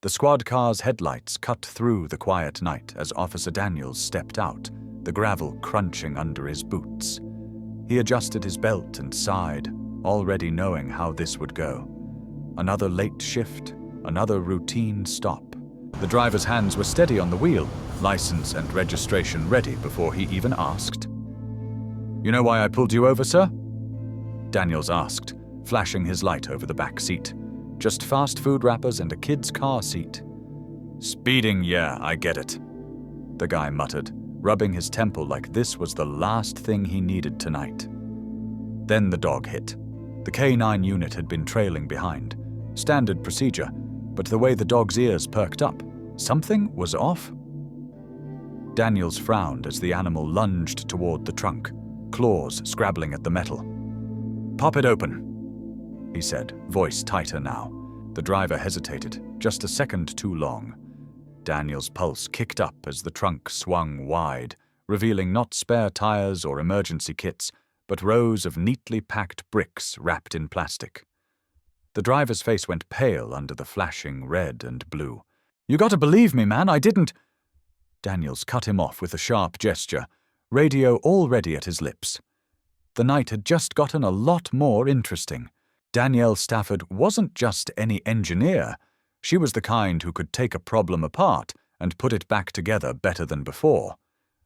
The squad car's headlights cut through the quiet night as Officer Daniels stepped out, the gravel crunching under his boots. He adjusted his belt and sighed, already knowing how this would go. Another late shift, another routine stop. The driver's hands were steady on the wheel, license and registration ready before he even asked. "You know why I pulled you over, sir?" Daniels asked, flashing his light over the back seat. "Just fast food wrappers and a kid's car seat." "Speeding, yeah, I get it," the guy muttered, rubbing his temple like this was the last thing he needed tonight. Then the dog hit. The K9 unit had been trailing behind. Standard procedure, but the way the dog's ears perked up, something was off. Daniels frowned as the animal lunged toward the trunk, claws scrabbling at the metal. "Pop it open," he said, voice tighter now. The driver hesitated, just a second too long. Daniel's pulse kicked up as the trunk swung wide, revealing not spare tires or emergency kits, but rows of neatly packed bricks wrapped in plastic. The driver's face went pale under the flashing red and blue. "You gotta believe me, man, I didn't—" Daniels cut him off with a sharp gesture, radio already at his lips. The night had just gotten a lot more interesting. Danielle Stafford wasn't just any engineer. She was the kind who could take a problem apart and put it back together better than before.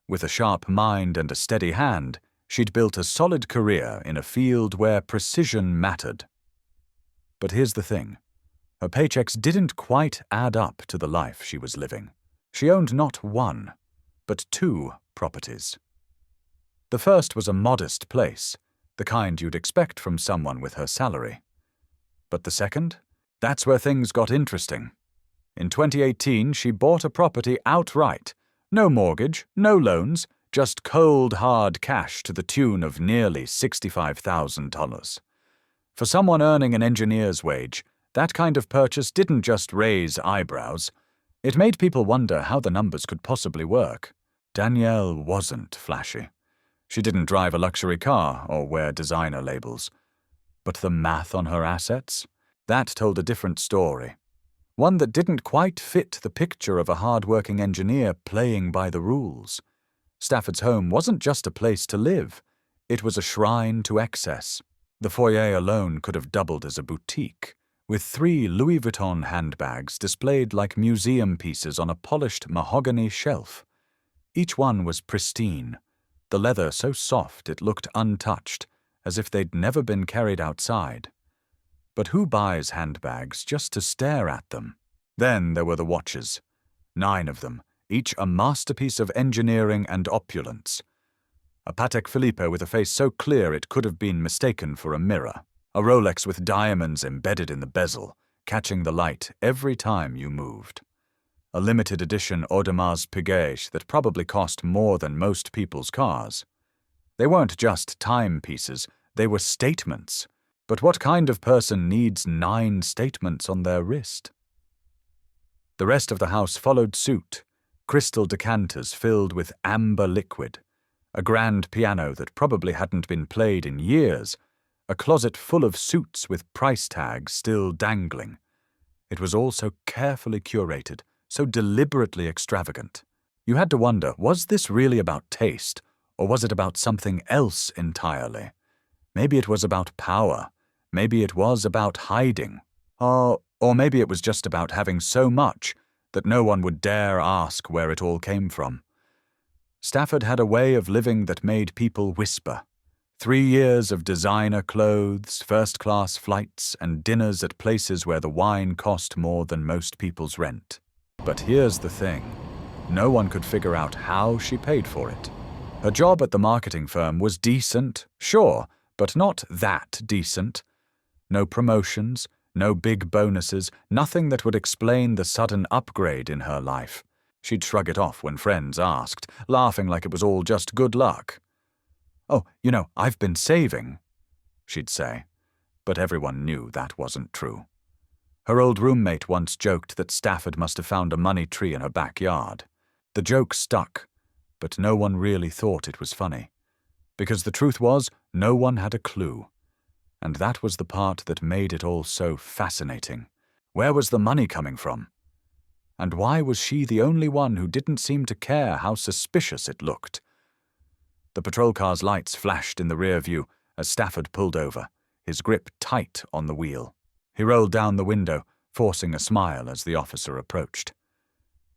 With a sharp mind and a steady hand, she'd built a solid career in a field where precision mattered. But here's the thing. Her paychecks didn't quite add up to the life she was living. She owned not one, but two properties. The first was a modest place, the kind you'd expect from someone with her salary. But the second? That's where things got interesting. In 2018, she bought a property outright. No mortgage, no loans, just cold, hard cash to the tune of nearly $65,000. For someone earning an engineer's wage, that kind of purchase didn't just raise eyebrows. It made people wonder how the numbers could possibly work. Danielle wasn't flashy. She didn't drive a luxury car or wear designer labels. But the math on her assets? That told a different story. One that didn't quite fit the picture of a hard-working engineer playing by the rules. Stafford's home wasn't just a place to live. It was a shrine to excess. The foyer alone could have doubled as a boutique, with 3 Louis Vuitton handbags displayed like museum pieces on a polished mahogany shelf. Each one was pristine, the leather so soft it looked untouched, as if they'd never been carried outside. But who buys handbags just to stare at them? Then there were the watches. 9 of them, each a masterpiece of engineering and opulence. A Patek Philippe with a face so clear it could have been mistaken for a mirror. A Rolex with diamonds embedded in the bezel, catching the light every time you moved. A limited edition Audemars Piguet that probably cost more than most people's cars. They weren't just timepieces, they were statements. But what kind of person needs 9 statements on their wrist? The rest of the house followed suit. Crystal decanters filled with amber liquid. A grand piano that probably hadn't been played in years. A closet full of suits with price tags still dangling. It was all so carefully curated, so deliberately extravagant. You had to wonder, was this really about taste, or was it about something else entirely? Maybe it was about power. Maybe it was about hiding. Or maybe it was just about having so much that no one would dare ask where it all came from. Stafford had a way of living that made people whisper. 3 years of designer clothes, first-class flights, and dinners at places where the wine cost more than most people's rent. But here's the thing. No one could figure out how she paid for it. Her job at the marketing firm was decent, sure, but not that decent. No promotions, no big bonuses, nothing that would explain the sudden upgrade in her life. She'd shrug it off when friends asked, laughing like it was all just good luck. "Oh, I've been saving," she'd say. But everyone knew that wasn't true. Her old roommate once joked that Stafford must have found a money tree in her backyard. The joke stuck, but no one really thought it was funny. Because the truth was, no one had a clue. And that was the part that made it all so fascinating. Where was the money coming from? And why was she the only one who didn't seem to care how suspicious it looked? The patrol car's lights flashed in the rear view as Stafford pulled over, his grip tight on the wheel. He rolled down the window, forcing a smile as the officer approached.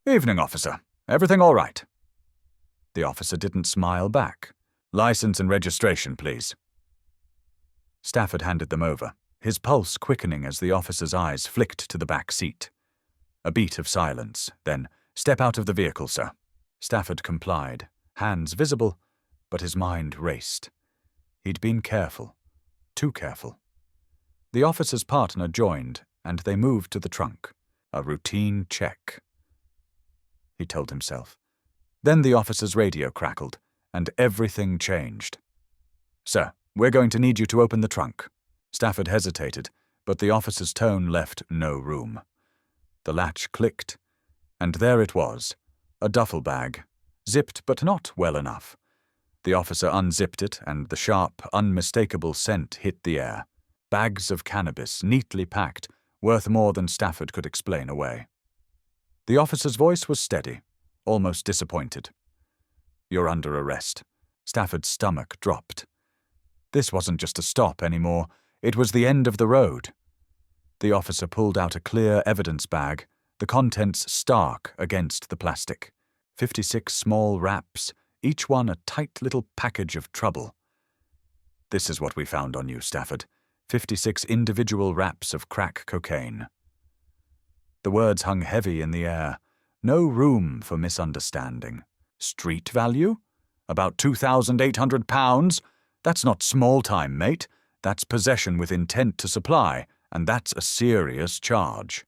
"Evening, officer. Everything all right?" The officer didn't smile back. "License and registration, please." Stafford handed them over, his pulse quickening as the officer's eyes flicked to the back seat. A beat of silence, then, "Step out of the vehicle, sir." Stafford complied, hands visible, but his mind raced. He'd been careful, too careful. The officer's partner joined, and they moved to the trunk. A routine check, he told himself. Then the officer's radio crackled, and everything changed. "Sir, we're going to need you to open the trunk." Stafford hesitated, but the officer's tone left no room. The latch clicked, and there it was, a duffel bag, zipped but not well enough. The officer unzipped it, and the sharp, unmistakable scent hit the air. Bags of cannabis, neatly packed, worth more than Stafford could explain away. The officer's voice was steady, almost disappointed. "You're under arrest." Stafford's stomach dropped. This wasn't just a stop anymore, it was the end of the road. The officer pulled out a clear evidence bag, the contents stark against the plastic. 56 small wraps, each one a tight little package of trouble. "This is what we found on you, Stafford. 56 individual wraps of crack cocaine." The words hung heavy in the air. No room for misunderstanding. "Street value? About £2,800? That's not small time, mate. That's possession with intent to supply, and that's a serious charge."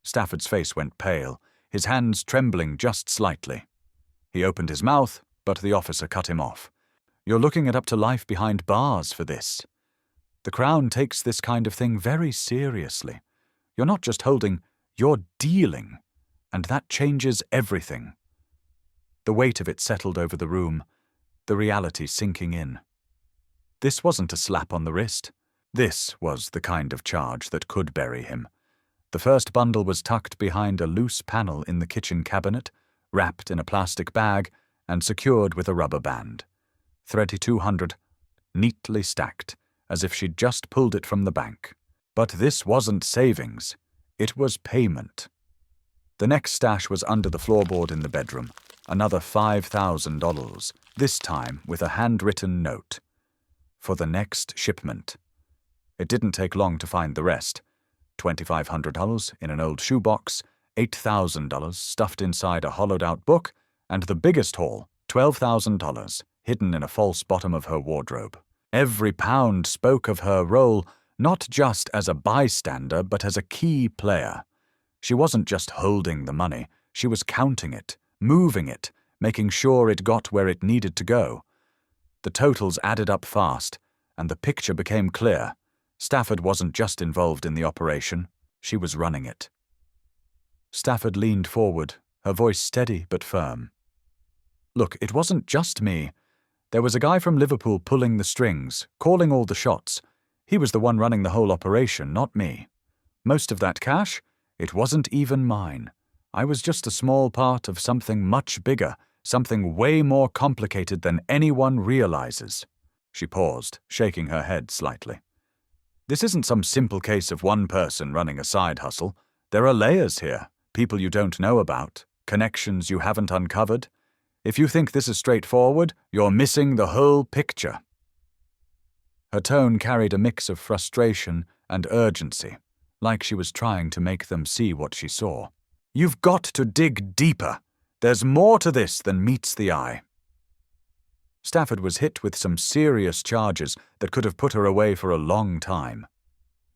Stafford's face went pale, his hands trembling just slightly. He opened his mouth, but the officer cut him off. "You're looking at up to life behind bars for this. The Crown takes this kind of thing very seriously. You're not just holding, you're dealing, and that changes everything." The weight of it settled over the room, the reality sinking in. This wasn't a slap on the wrist. This was the kind of charge that could bury him. The first bundle was tucked behind a loose panel in the kitchen cabinet, wrapped in a plastic bag, and secured with a rubber band. 3,200, neatly stacked, as if she'd just pulled it from the bank. But this wasn't savings. It was payment. The next stash was under the floorboard in the bedroom, another $5,000, this time with a handwritten note. For the next shipment. It didn't take long to find the rest. $2,500 in an old shoebox, $8,000 stuffed inside a hollowed-out book, and the biggest haul, $12,000, hidden in a false bottom of her wardrobe. Every pound spoke of her role, not just as a bystander, but as a key player. She wasn't just holding the money, she was counting it, moving it, making sure it got where it needed to go. The totals added up fast, and the picture became clear. Stafford wasn't just involved in the operation, she was running it. Stafford leaned forward, her voice steady but firm. "Look, it wasn't just me. There was a guy from Liverpool pulling the strings, calling all the shots. He was the one running the whole operation, not me. Most of that cash? It wasn't even mine. I was just a small part of something much bigger, something way more complicated than anyone realizes." She paused, shaking her head slightly. "This isn't some simple case of one person running a side hustle. There are layers here, people you don't know about, connections you haven't uncovered. If you think this is straightforward, you're missing the whole picture." Her tone carried a mix of frustration and urgency, like she was trying to make them see what she saw. "You've got to dig deeper. There's more to this than meets the eye." Stafford was hit with some serious charges that could have put her away for a long time.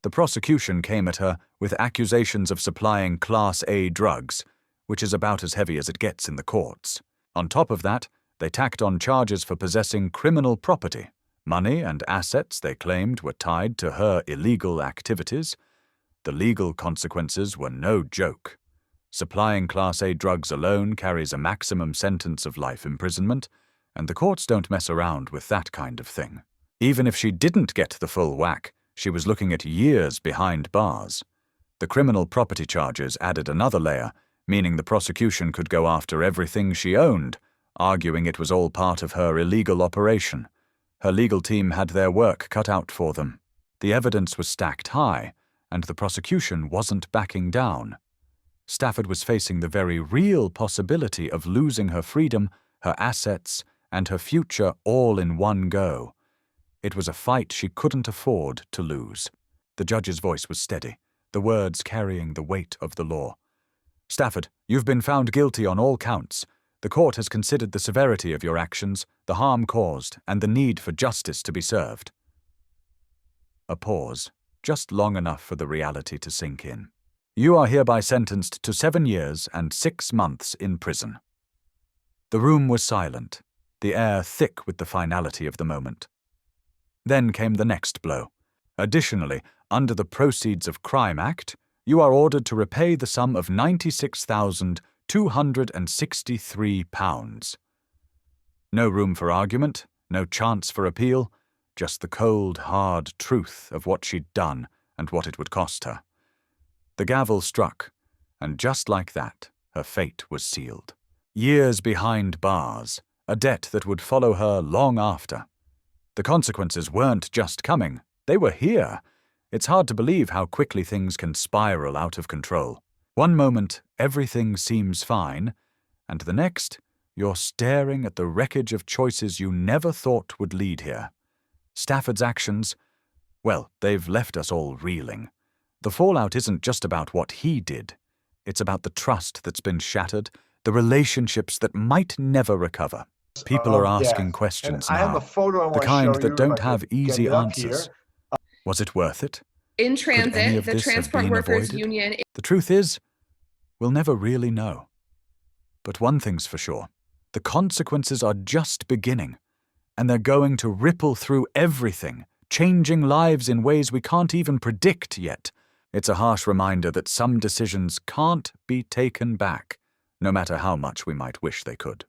The prosecution came at her with accusations of supplying Class A drugs, which is about as heavy as it gets in the courts. On top of that, they tacked on charges for possessing criminal property. Money and assets they claimed were tied to her illegal activities. The legal consequences were no joke. Supplying Class A drugs alone carries a maximum sentence of life imprisonment, and the courts don't mess around with that kind of thing. Even if she didn't get the full whack, she was looking at years behind bars. The criminal property charges added another layer, meaning the prosecution could go after everything she owned, arguing it was all part of her illegal operation. Her legal team had their work cut out for them. The evidence was stacked high, and the prosecution wasn't backing down. Stafford was facing the very real possibility of losing her freedom, her assets, and her future all in one go. It was a fight she couldn't afford to lose. The judge's voice was steady, the words carrying the weight of the law. "Stafford, you've been found guilty on all counts. The court has considered the severity of your actions, the harm caused, and the need for justice to be served." A pause, just long enough for the reality to sink in. "You are hereby sentenced to 7 years and 6 months in prison." The room was silent, the air thick with the finality of the moment. Then came the next blow. Additionally, under the Proceeds of Crime Act, you are ordered to repay the sum of £96,263. No room for argument, no chance for appeal, just the cold, hard truth of what she'd done and what it would cost her. The gavel struck, and just like that, her fate was sealed. Years behind bars, a debt that would follow her long after. The consequences weren't just coming, they were here. It's hard to believe how quickly things can spiral out of control. One moment, everything seems fine, and the next, you're staring at the wreckage of choices you never thought would lead here. Stafford's actions, well, they've left us all reeling. The fallout isn't just about what he did. It's about the trust that's been shattered, the relationships that might never recover. People are asking questions I have now, a photo I want the to kind show that you, don't if I have could easy get it up answers. here. Was it worth it? In Could any transit, of the this have Transport been Workers avoided? Union. The truth is, we'll never really know. But one thing's for sure, the consequences are just beginning, and they're going to ripple through everything, changing lives in ways we can't even predict yet. It's a harsh reminder that some decisions can't be taken back, no matter how much we might wish they could.